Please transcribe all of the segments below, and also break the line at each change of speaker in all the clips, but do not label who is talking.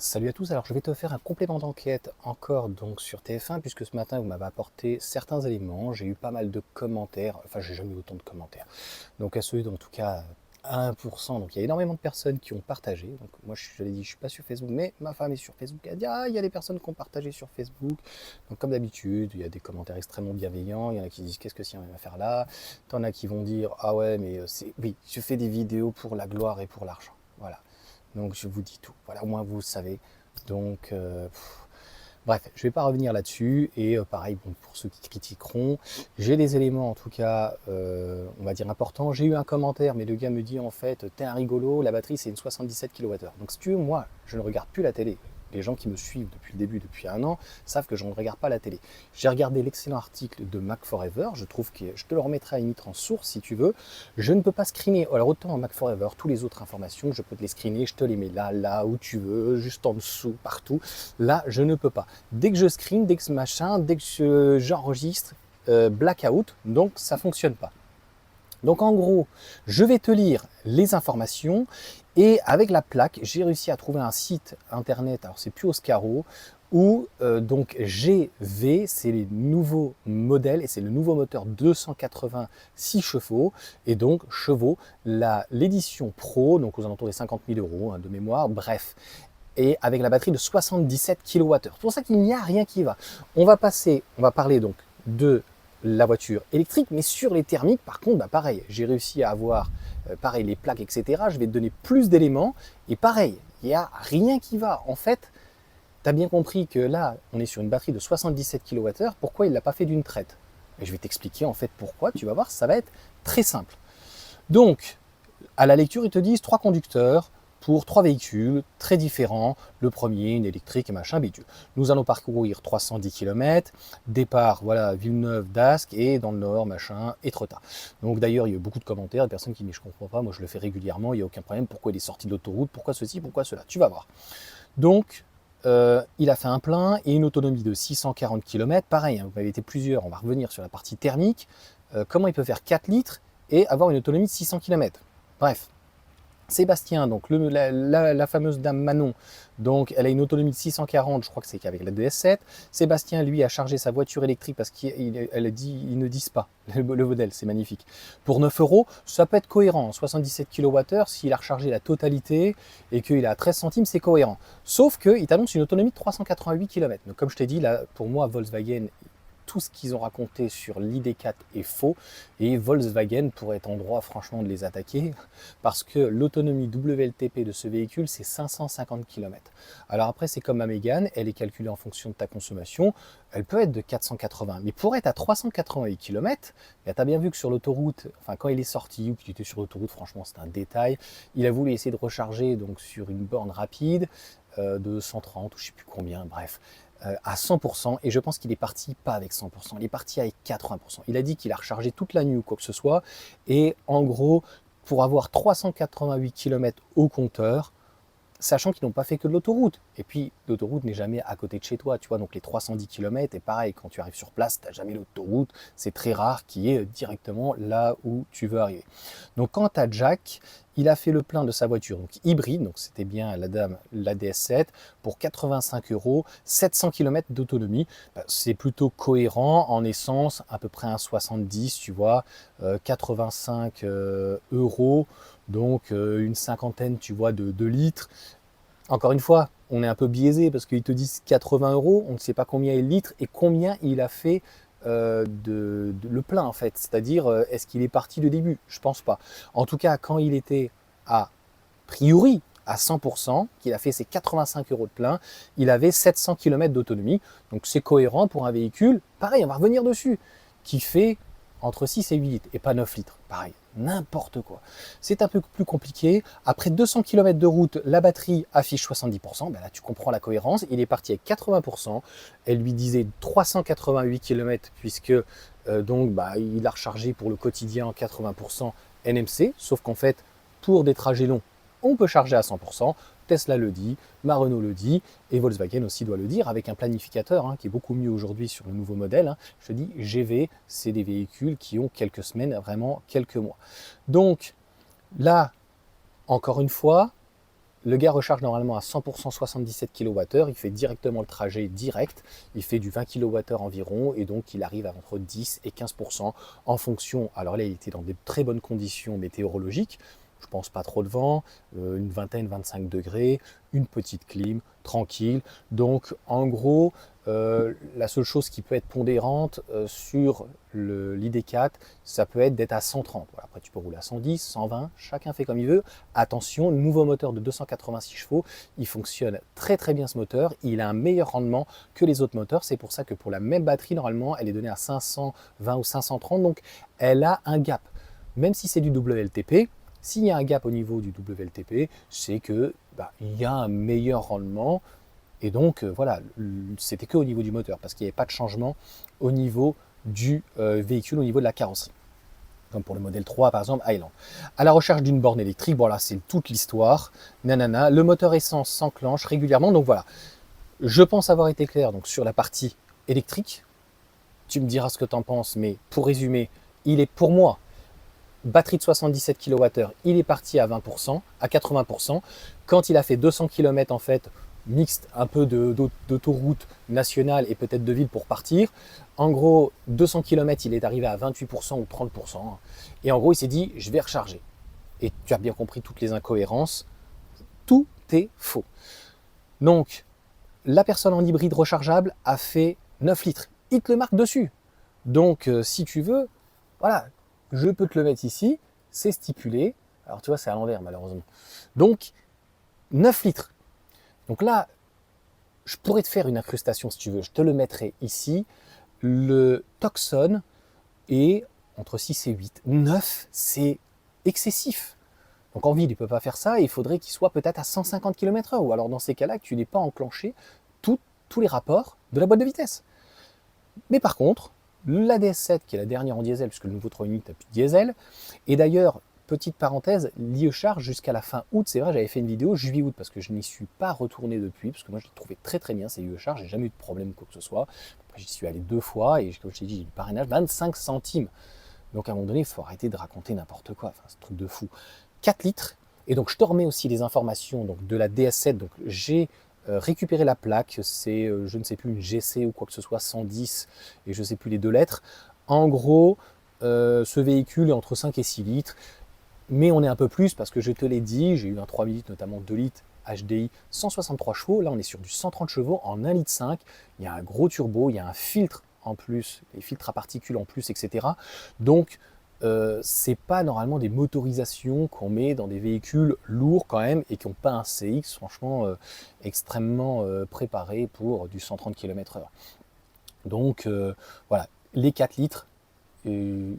Salut à tous, alors je vais te faire un complément d'enquête encore donc sur TF1 puisque ce matin vous m'avez apporté certains éléments, j'ai eu pas mal de commentaires, enfin j'ai jamais eu autant de commentaires, donc à ceux en tout cas à 1%, donc il y a énormément de personnes qui ont partagé, donc moi je l'ai dit je suis pas sur Facebook mais ma femme est sur Facebook, elle a dit ah il y a des personnes qui ont partagé sur Facebook, donc comme d'habitude il y a des commentaires extrêmement bienveillants, il y en a qui disent qu'est-ce que c'est on va faire là, t'en as qui vont dire ah ouais mais oui je fais des vidéos pour la gloire et pour l'argent, voilà. Donc je vous dis tout. Voilà, au moins vous le savez. Donc, bref, je ne vais pas revenir là-dessus. Et pareil, bon, pour ceux qui critiqueront, j'ai des éléments en tout cas, on va dire importants. J'ai eu un commentaire, mais le gars me dit en fait, t'es un rigolo, la batterie c'est une 77 kWh. Donc si tu veux, moi, je ne regarde plus la télé. Les gens qui me suivent depuis le début, depuis un an, savent que je ne regarde pas la télé. J'ai regardé l'excellent article de Mac Forever, je trouve que je te le remettrai à limite en source si tu veux. Je ne peux pas screener. Alors autant en Mac Forever, toutes les autres informations, je peux te les screener, je te les mets là, là, où tu veux, juste en dessous, partout. Là, je ne peux pas. Dès que je screen, dès que ce machin, dès que j'enregistre, blackout, donc ça ne fonctionne pas. Donc en gros, je vais te lire les informations et avec la plaque, j'ai réussi à trouver un site internet, alors c'est plus Oscaro, où donc GV, c'est les nouveaux modèles et c'est le nouveau moteur 286 chevaux et donc chevaux, l'édition Pro, donc aux alentours des 50 000 euros de mémoire, bref. Et avec la batterie de 77 kWh. C'est pour ça qu'il n'y a rien qui va. On va parler donc de la voiture électrique, mais sur les thermiques, par contre, bah pareil, j'ai réussi à avoir pareil, les plaques, etc. Je vais te donner plus d'éléments, et pareil, il n'y a rien qui va. En fait, tu as bien compris que là, on est sur une batterie de 77 kWh, pourquoi il ne l'a pas fait d'une traite? Et je vais t'expliquer en fait pourquoi, tu vas voir, ça va être très simple. Donc, à la lecture, ils te disent 3 conducteurs, pour 3 véhicules très différents. Le premier, une électrique et machin bidule. Nous allons parcourir 310 km, départ, voilà, Villeneuve d'Ascq et dans le nord, machin, Étretat. Donc d'ailleurs, il y a eu beaucoup de commentaires, des personnes qui disent je comprends pas, moi je le fais régulièrement, il n'y a aucun problème, pourquoi il est sorti de l'autoroute, pourquoi ceci, pourquoi cela, tu vas voir. Donc, il a fait un plein et une autonomie de 640 km. Pareil, hein, vous avez été plusieurs, on va revenir sur la partie thermique. Comment il peut faire 4 litres et avoir une autonomie de 600 km? Bref, Sébastien, donc la fameuse dame Manon, donc elle a une autonomie de 640, je crois que c'est qu'avec la DS7. Sébastien, lui, a chargé sa voiture électrique parce qu'ils ne disent pas le modèle, c'est magnifique. Pour 9 euros, ça peut être cohérent. 77 kWh, s'il a rechargé la totalité et qu'il a 13 centimes, c'est cohérent. Sauf qu'il t'annonce une autonomie de 388 km. Donc, comme je t'ai dit, là, pour moi, Volkswagen, tout ce qu'ils ont raconté sur l'ID4 est faux et Volkswagen pourrait être en droit franchement de les attaquer parce que l'autonomie WLTP de ce véhicule c'est 550 km. Alors après c'est comme ma Mégane, elle est calculée en fonction de ta consommation, elle peut être de 480, mais pour être à 388 km, tu as bien vu que sur l'autoroute, enfin quand il est sorti ou qu'il était sur l'autoroute, franchement c'est un détail, il a voulu essayer de recharger donc sur une borne rapide de 130 ou je sais plus combien, bref, à 100% et je pense qu'il est parti pas avec 100%, il est parti avec 80%. Il a dit qu'il a rechargé toute la nuit ou quoi que ce soit et en gros pour avoir 388 km au compteur, sachant qu'ils n'ont pas fait que de l'autoroute. Et puis, l'autoroute n'est jamais à côté de chez toi, tu vois, donc les 310 km, et pareil, quand tu arrives sur place, tu n'as jamais l'autoroute, c'est très rare qu'il y ait directement là où tu veux arriver. Donc, quant à Jack, il a fait le plein de sa voiture, donc hybride, donc c'était bien la dame, la DS7, pour 85 euros, 700 km d'autonomie. C'est plutôt cohérent en essence, à peu près un 70, tu vois, 85 euros, donc une cinquantaine, tu vois, de litres. Encore une fois, on est un peu biaisé parce qu'ils te disent 80 euros, on ne sait pas combien est le litre et combien il a fait le plein en fait. C'est-à-dire, est-ce qu'il est parti de début? Je pense pas. En tout cas, quand il était à priori à 100%, qu'il a fait ses 85 euros de plein, il avait 700 km d'autonomie. Donc c'est cohérent pour un véhicule, pareil, on va revenir dessus, qui fait entre 6 et 8 litres et pas 9 litres. Pareil, n'importe quoi. C'est un peu plus compliqué. Après 200 km de route, la batterie affiche 70%. Ben là, tu comprends la cohérence. Il est parti avec 80%. Elle lui disait 388 km puisque donc il a rechargé pour le quotidien en 80% NMC. Sauf qu'en fait, pour des trajets longs, on peut charger à 100%. Tesla le dit, ma Renault le dit, et Volkswagen aussi doit le dire, avec un planificateur qui est beaucoup mieux aujourd'hui sur le nouveau modèle. Je te dis, GV, c'est des véhicules qui ont quelques semaines, vraiment quelques mois. Donc là, encore une fois, Le gars recharge normalement à 100% 77 kWh, il fait directement le trajet direct, il fait du 20 kWh environ et donc il arrive à entre 10 et 15% en fonction. Alors là, il était dans des très bonnes conditions météorologiques, je pense pas trop de vent, une vingtaine, 25 degrés, une petite clim, tranquille. Donc en gros, la seule chose qui peut être pondérante sur l'ID4, ça peut être d'être à 130. Voilà, après tu peux rouler à 110, 120, chacun fait comme il veut. Attention, le nouveau moteur de 286 chevaux, il fonctionne très très bien ce moteur, il a un meilleur rendement que les autres moteurs, c'est pour ça que pour la même batterie, normalement, elle est donnée à 520 ou 530, donc elle a un gap. Même si c'est du WLTP, s'il y a un gap au niveau du WLTP, c'est que il y a un meilleur rendement. Et donc voilà, c'était que au niveau du moteur, parce qu'il n'y avait pas de changement au niveau du véhicule, au niveau de la carrosserie. Comme pour le modèle 3 par exemple, Highland. À la recherche d'une borne électrique, bon là c'est toute l'histoire, nanana. Le moteur essence s'enclenche régulièrement, donc voilà. Je pense avoir été clair donc, sur la partie électrique. Tu me diras ce que tu en penses, mais pour résumer, il est pour moi batterie de 77 kWh, il est parti à 20%, à 80%. Quand il a fait 200 km en fait, mixte, un peu d'autoroute nationale et peut-être de ville pour partir. En gros, 200 km, il est arrivé à 28% ou 30%. Et en gros, il s'est dit, je vais recharger. Et tu as bien compris toutes les incohérences. Tout est faux. Donc, la personne en hybride rechargeable a fait 9 litres. Il te le marque dessus. Donc, si tu veux, voilà, je peux te le mettre ici, c'est stipulé. Alors tu vois, c'est à l'envers malheureusement. Donc, 9 litres. Donc là, je pourrais te faire une incrustation si tu veux. Je te le mettrai ici. Le Tucson est entre 6 et 8. 9, c'est excessif. Donc en ville, il ne peut pas faire ça. Il faudrait qu'il soit peut-être à 150 km/h. Ou alors dans ces cas-là, que tu n'aies pas enclenché tous les rapports de la boîte de vitesse. Mais par contre, la DS7, qui est la dernière en diesel, puisque le nouveau 3.8 n'a plus de diesel, et d'ailleurs, petite parenthèse, l'IE-Charge jusqu'à la fin août, c'est vrai, j'avais fait une vidéo juillet-août, parce que je n'y suis pas retourné depuis, parce que moi je l'ai trouvé très très bien, ces IE-Charge, j'ai jamais eu de problème quoi que ce soit. Après, j'y suis allé 2 fois, et comme je t'ai dit, j'ai eu le parrainage 25 centimes. Donc à un moment donné, il faut arrêter de raconter n'importe quoi, enfin, c'est un truc de fou. 4 litres, et donc je te remets aussi les informations donc, de la DS7, donc j'ai récupérer la plaque, c'est je ne sais plus une GC ou quoi que ce soit, 110 et je ne sais plus les 2 lettres. En gros, ce véhicule est entre 5 et 6 litres, mais on est un peu plus parce que je te l'ai dit, j'ai eu un 3 litres, notamment 2 litres HDI, 163 chevaux, là on est sur du 130 chevaux en 1,5 litre, il y a un gros turbo, il y a un filtre en plus, des filtres à particules en plus, etc. Donc c'est pas normalement des motorisations qu'on met dans des véhicules lourds quand même et qui n'ont pas un CX franchement extrêmement préparé pour du 130 km/h. Donc voilà, les 4 litres ne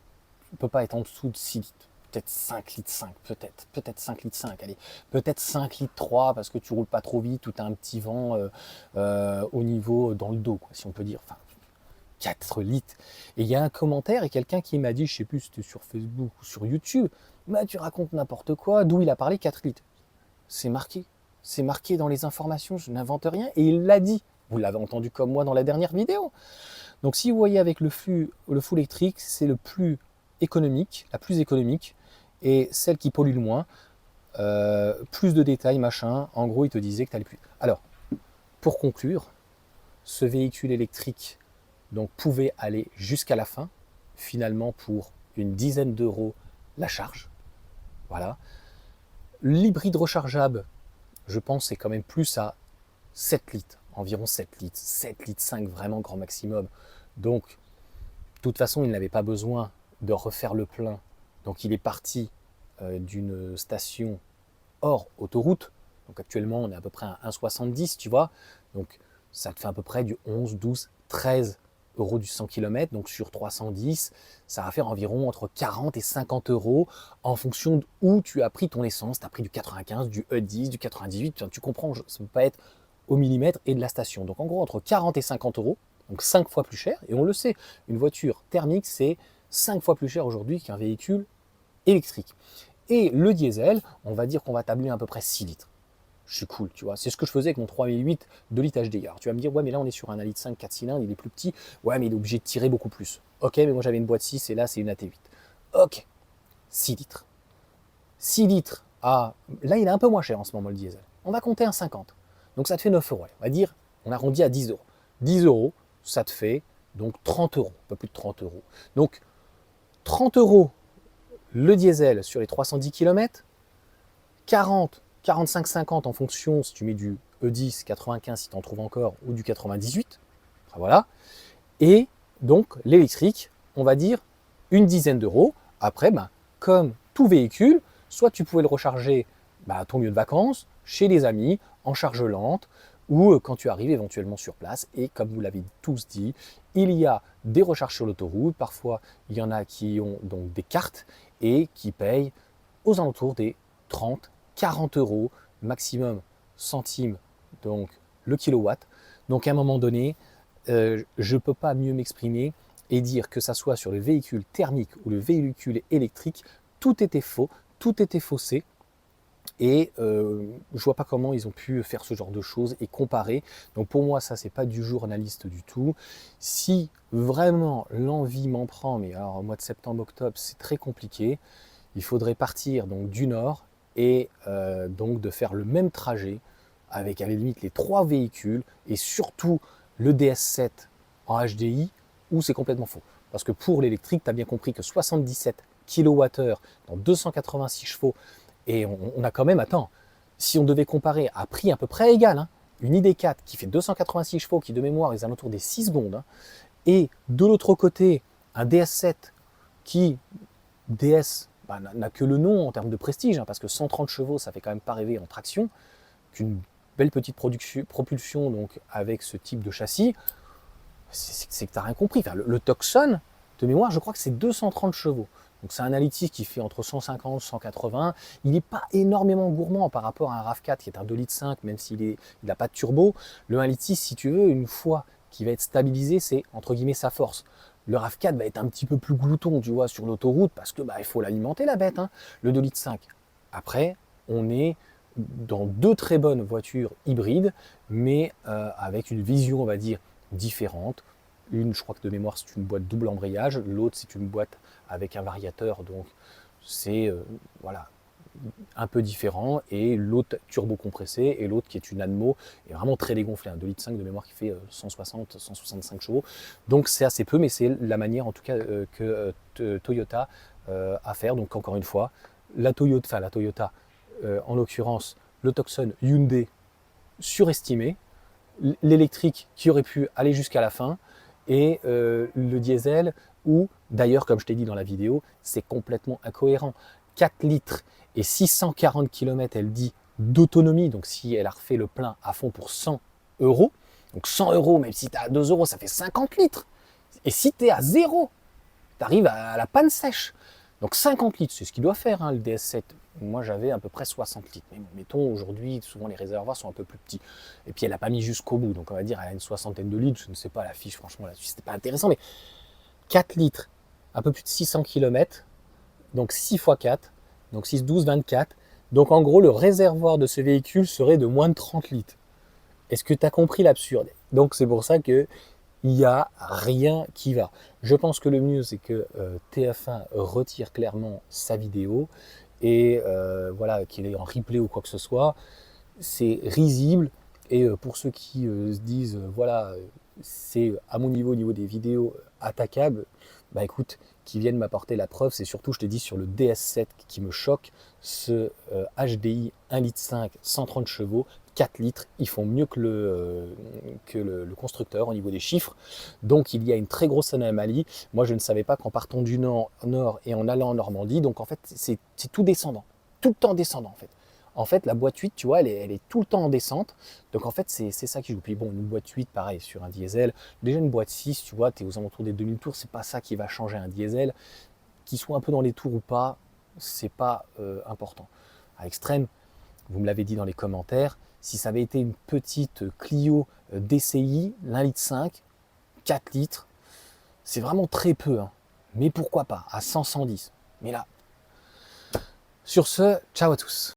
peut pas être en dessous de 6 litres. Peut-être 5 litres 5, peut-être 5 litres 5, allez, peut-être 5 litres 3 parce que tu roules pas trop vite ou tu as un petit vent au niveau dans le dos, quoi, si on peut dire. Enfin, 4 litres. Et il y a un commentaire et quelqu'un qui m'a dit, je ne sais plus si c'était sur Facebook ou sur YouTube, bah, tu racontes n'importe quoi, d'où il a parlé 4 litres. C'est marqué dans les informations, je n'invente rien et il l'a dit. Vous l'avez entendu comme moi dans la dernière vidéo. Donc si vous voyez avec le full électrique, c'est le plus économique, la plus économique et celle qui pollue le moins. Plus de détails, machin. En gros, il te disait que tu allais plus. Alors, pour conclure, ce véhicule électrique donc pouvait aller jusqu'à la fin, finalement pour une dizaine d'euros la charge. Voilà. L'hybride rechargeable, je pense, c'est quand même plus à 7 litres, environ 7 litres, 7 litres 5, vraiment grand maximum. Donc, de toute façon, il n'avait pas besoin de refaire le plein. Donc, il est parti d'une station hors autoroute. Donc, actuellement, on est à peu près à 1,70, tu vois. Donc, ça te fait à peu près du 11, 12, 13 euros du 100 km, donc sur 310, ça va faire environ entre 40 et 50 euros en fonction d'où tu as pris ton essence. Tu as pris du 95, du E10, du 98, tu comprends, ça ne peut pas être au millimètre et de la station. Donc en gros, entre 40 et 50 euros, donc 5 fois plus cher, et on le sait, une voiture thermique, c'est 5 fois plus cher aujourd'hui qu'un véhicule électrique. Et le diesel, on va dire qu'on va tabler à peu près 6 litres. Je suis cool, tu vois. C'est ce que je faisais avec mon 3008 2 litres HDI. Alors tu vas me dire, ouais, mais là on est sur un 1,5 litre 4 cylindres, il est plus petit. Ouais, mais il est obligé de tirer beaucoup plus. Ok, mais moi j'avais une boîte 6 et là c'est une AT8. Ok, 6 litres. 6 litres, là il est un peu moins cher en ce moment le diesel. On va compter un 50. Donc ça te fait 9 euros. On va dire, on arrondit à 10 euros. 10 euros, ça te fait donc 30 euros, un peu plus de 30 euros. Donc 30 euros le diesel sur les 310 km, 40, 45, 50 en fonction si tu mets du E10, 95 si tu en trouves encore, ou du 98. Voilà. Et donc l'électrique, on va dire une dizaine d'euros. Après, comme tout véhicule, soit tu pouvais le recharger à ton lieu de vacances, chez des amis, en charge lente, ou quand tu arrives éventuellement sur place. Et comme vous l'avez tous dit, il y a des recharges sur l'autoroute. Parfois, il y en a qui ont donc des cartes et qui payent aux alentours des 30, 40 euros maximum centimes, donc le kilowatt. Donc à un moment donné, je ne peux pas mieux m'exprimer et dire que ça soit sur le véhicule thermique ou le véhicule électrique, tout était faux, tout était faussé. Et je vois pas comment ils ont pu faire ce genre de choses et comparer. Donc pour moi, ça, c'est pas du journaliste du tout. Si vraiment l'envie m'en prend, mais alors au mois de septembre, octobre, c'est très compliqué. Il faudrait partir donc du nord et donc de faire le même trajet avec à la limite les 3 véhicules et surtout le DS7 en HDI où c'est complètement faux. Parce que pour l'électrique, tu as bien compris que 77 kWh dans 286 chevaux, et on a quand même, attends, si on devait comparer à prix à peu près égal, hein, une ID4 qui fait 286 chevaux, qui de mémoire est aux alentours des 6 secondes, hein, et de l'autre côté, un DS7 qui, DS, n'a que le nom en termes de prestige, hein, parce que 130 chevaux, ça fait quand même pas rêver en traction, qu'une belle petite propulsion donc, avec ce type de châssis, c'est que tu n'as rien compris. Enfin, le Tucson, de mémoire, je crois que c'est 230 chevaux. Donc c'est un Altis qui fait entre 150 et 180. Il n'est pas énormément gourmand par rapport à un RAV4 qui est un 2,5 litres, même s'il n'a pas de turbo. Le Altis, si tu veux, une fois qu'il va être stabilisé, c'est entre guillemets sa force. Le RAV4 va être un petit peu plus glouton, tu vois, sur l'autoroute, parce que il faut l'alimenter la bête, hein. Le 2,5 litres. Après, on est dans 2 très bonnes voitures hybrides, mais avec une vision, on va dire, différente. Une, je crois que de mémoire, c'est une boîte double embrayage. L'autre, c'est une boîte avec un variateur. Donc, c'est voilà, un peu différent. Et l'autre turbo compressé et l'autre qui est une Admo est vraiment très dégonflé. Un 2,5 litres de mémoire qui fait 160, 165 chevaux. Donc, c'est assez peu, mais c'est la manière en tout cas que Toyota a faire. Donc, encore une fois, la Toyota, en l'occurrence, le Tucson Hyundai surestimé, l'électrique qui aurait pu aller jusqu'à la fin, et le diesel où, d'ailleurs, comme je t'ai dit dans la vidéo, c'est complètement incohérent. 4 litres et 640 km, elle dit, d'autonomie, donc si elle a refait le plein à fond pour 100 euros, donc 100 euros, même si tu es à 2 euros, ça fait 50 litres. Et si tu es à 0, tu arrives à la panne sèche. Donc 50 litres, c'est ce qu'il doit faire, hein, le DS7. Moi, j'avais à peu près 60 litres. Mais bon, mettons, aujourd'hui, souvent les réservoirs sont un peu plus petits. Et puis, elle n'a pas mis jusqu'au bout. Donc, on va dire, elle a une soixantaine de litres. Je ne sais pas, la fiche, franchement, là-dessus, c'était pas intéressant. Mais 4 litres, un peu plus de 600 km. Donc, 6 x 4. Donc, 6, 12, 24. Donc, en gros, le réservoir de ce véhicule serait de moins de 30 litres. Est-ce que tu as compris l'absurde? Donc, c'est pour ça que il n'y a rien qui va. Je pense que le mieux, c'est que TF1 retire clairement sa vidéo et voilà, qu'il est en replay ou quoi que ce soit. C'est risible. Et pour ceux qui se disent, voilà, c'est à mon niveau, au niveau des vidéos, attaquable, écoute, qui viennent m'apporter la preuve. C'est surtout, je te dis, sur le DS7 qui me choque, ce HDI 1,5 litre, 130 chevaux, 4 litres, ils font mieux que le constructeur au niveau des chiffres. Donc il y a une très grosse anomalie. Moi je ne savais pas qu'en partant du nord et en allant en Normandie, donc en fait c'est tout descendant, tout le temps descendant en fait. En fait, la boîte 8, tu vois, elle est tout le temps en descente. Donc, en fait, c'est ça qui joue. Puis bon, une boîte 8, pareil, sur un diesel. Déjà, une boîte 6, tu vois, tu es aux alentours des 2000 tours. C'est pas ça qui va changer un diesel. Qu'il soit un peu dans les tours ou pas, c'est pas important. À Extrême, vous me l'avez dit dans les commentaires, si ça avait été une petite Clio DCI, 1,5 litre, 4 litres, c'est vraiment très peu. Hein. Mais pourquoi pas, à 100, 110. Mais là, sur ce, ciao à tous.